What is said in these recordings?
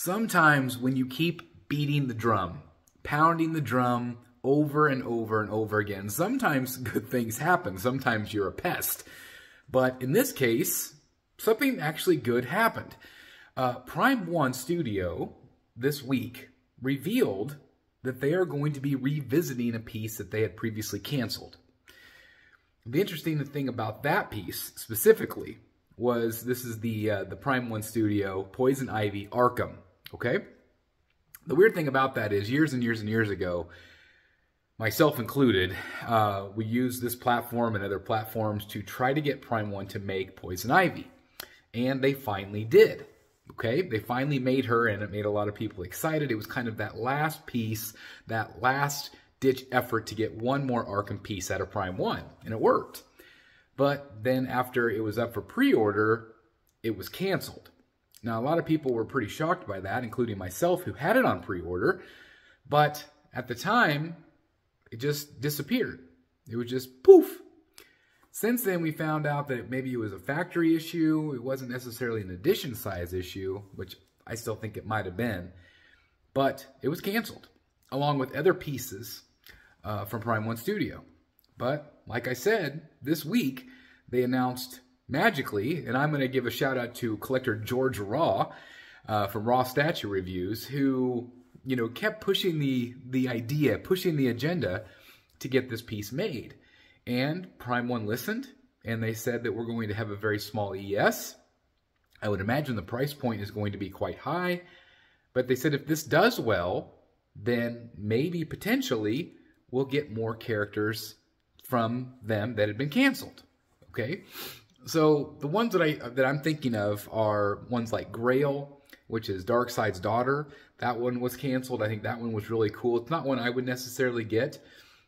Sometimes when you keep beating the drum, pounding the drum over and over and over again, sometimes good things happen. Sometimes you're a pest. But in this case, something actually good happened. Prime 1 Studio this week revealed that they are going to be revisiting a piece that they had previously canceled. The interesting thing about that piece specifically was this is the Prime 1 Studio Poison Ivy Arkham, okay? The weird thing about that is years and years and years ago, myself included, we used this platform and other platforms to try to get Prime 1 to make Poison Ivy. And they finally did, okay? They finally made her, and it made a lot of people excited. It was kind of that last piece, that last-ditch effort to get one more Arkham piece out of Prime 1, and it worked. But then after it was up for pre-order, it was canceled. Now, a lot of people were pretty shocked by that, including myself, who had it on pre-order. But at the time, it just disappeared. It was just poof. Since then, we found out that maybe it was a factory issue. It wasn't necessarily an edition size issue, which I still think it might have been. But it was canceled, along with other pieces from Prime 1 Studio. But like I said, this week they announced magically, and I'm going to give a shout out to collector George Raw from Raw Statue Reviews, who kept pushing the idea, pushing the agenda to get this piece made. And Prime 1 listened, and they said that we're going to have a very small ES. I would imagine the price point is going to be quite high, but they said if this does well, then maybe potentially we'll get more characters from them that had been canceled. Okay, so the ones that I'm thinking of are ones like Grail, which is Darkseid's daughter. That one was canceled. I think that one was really cool. It's not one I would necessarily get,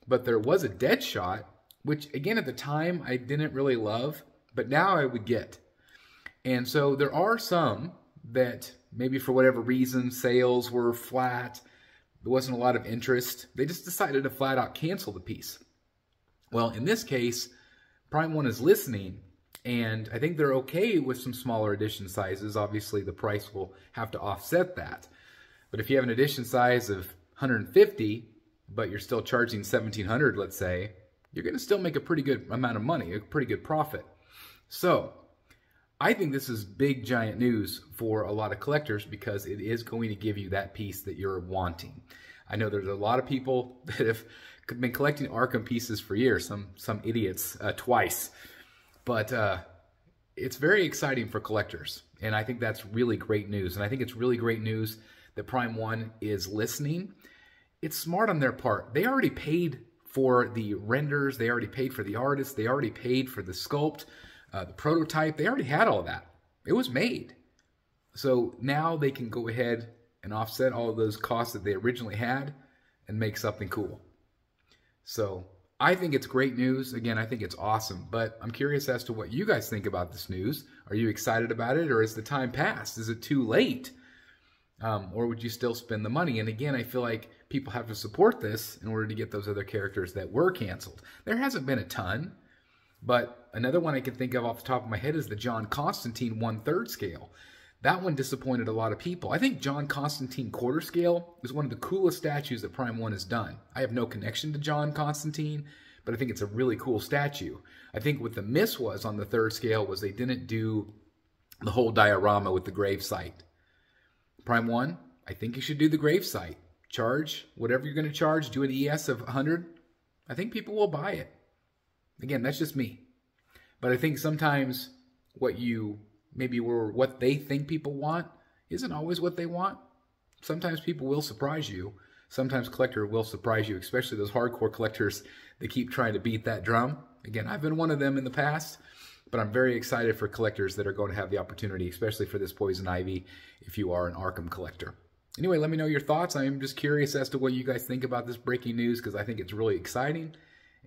but there was a Deadshot, which again at the time I didn't really love, but now I would get. And so there are some that maybe for whatever reason sales were flat, there wasn't a lot of interest. They just decided to flat out cancel the piece. Well, in this case, Prime 1 is listening, and I think they're okay with some smaller edition sizes. Obviously, the price will have to offset that. But if you have an edition size of 150, but you're still charging $1,700, let's say, you're going to still make a pretty good amount of money, a pretty good profit. So, I think this is big, giant news for a lot of collectors because it is going to give you that piece that you're wanting. I know there's a lot of people that have been collecting Arkham pieces for years, some idiots, twice. But it's very exciting for collectors, and I think that's really great news. And I think it's really great news that Prime 1 is listening. It's smart on their part. They already paid for the renders. They already paid for the artists. They already paid for the sculpt, the prototype. They already had all that. It was made. So now they can go ahead and offset all of those costs that they originally had and make something cool. So I think it's great news. Again, I think it's awesome, but I'm curious as to what you guys think about this news. Are you excited about it, or is the time past? Is it too late? Or would you still spend the money? And again, I feel like people have to support this in order to get those other characters that were canceled. There hasn't been a ton, but another one I can think of off the top of my head is the John Constantine 1/3 scale. That one disappointed a lot of people. I think John Constantine quarter scale is one of the coolest statues that Prime 1 has done. I have no connection to John Constantine, but I think it's a really cool statue. I think what the miss was on the 3rd scale was they didn't do the whole diorama with the gravesite. Prime 1, I think you should do the gravesite. Charge whatever you're going to charge, do an ES of 100. I think people will buy it. Again, that's just me. But I think sometimes what they think people want isn't always what they want. Sometimes people will surprise you. Sometimes collector will surprise you, especially those hardcore collectors that keep trying to beat that drum. Again, I've been one of them in the past, but I'm very excited for collectors that are going to have the opportunity, especially for this Poison Ivy, if you are an Arkham collector. Anyway, let me know your thoughts. I am just curious as to what you guys think about this breaking news because I think it's really exciting.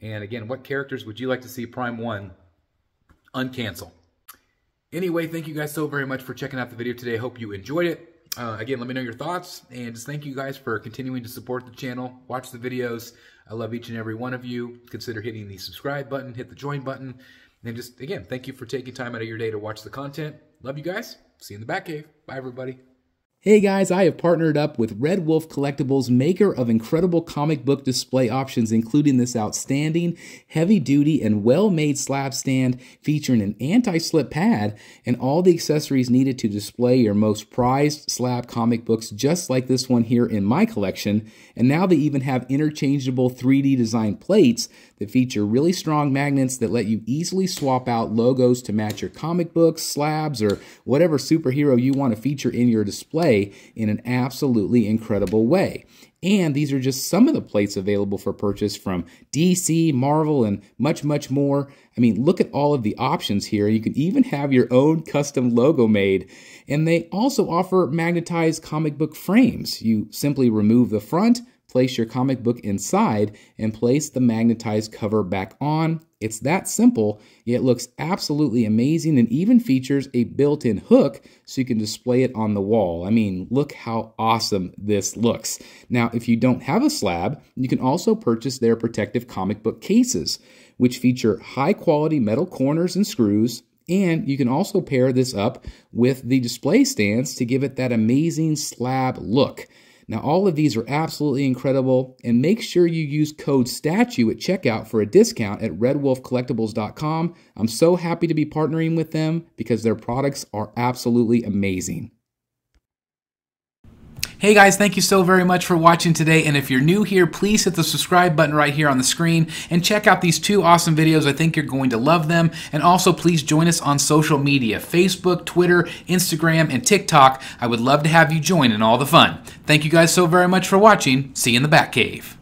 And again, what characters would you like to see Prime 1 uncancel? Anyway, thank you guys so very much for checking out the video today. I hope you enjoyed it. Again, let me know your thoughts, and just thank you guys for continuing to support the channel. Watch the videos. I love each and every one of you. Consider hitting the subscribe button, hit the join button, and just, again, thank you for taking time out of your day to watch the content. Love you guys. See you in the Batcave. Bye, everybody. Hey guys, I have partnered up with Red Wolf Collectibles, maker of incredible comic book display options, including this outstanding, heavy-duty, and well-made slab stand featuring an anti-slip pad and all the accessories needed to display your most prized slab comic books, just like this one here in my collection. And now they even have interchangeable 3D design plates that feature really strong magnets that let you easily swap out logos to match your comic books, slabs, or whatever superhero you want to feature in your display in an absolutely incredible way. And these are just some of the plates available for purchase from DC, Marvel, and much, much more. I mean, look at all of the options here. You can even have your own custom logo made. And they also offer magnetized comic book frames. You simply remove the front, place your comic book inside, and place the magnetized cover back on. It's that simple, yet looks absolutely amazing and even features a built-in hook so you can display it on the wall. I mean, look how awesome this looks. Now, if you don't have a slab, you can also purchase their protective comic book cases, which feature high-quality metal corners and screws. And you can also pair this up with the display stands to give it that amazing slab look. Now, all of these are absolutely incredible, and make sure you use code STATUE at checkout for a discount at redwolfcollectibles.com. I'm so happy to be partnering with them because their products are absolutely amazing. Hey guys, thank you so very much for watching today, and if you're new here, please hit the subscribe button right here on the screen and check out these two awesome videos. I think you're going to love them. And also please join us on social media, Facebook, Twitter, Instagram, and TikTok. I would love to have you join in all the fun. Thank you guys so very much for watching. See you in the Batcave.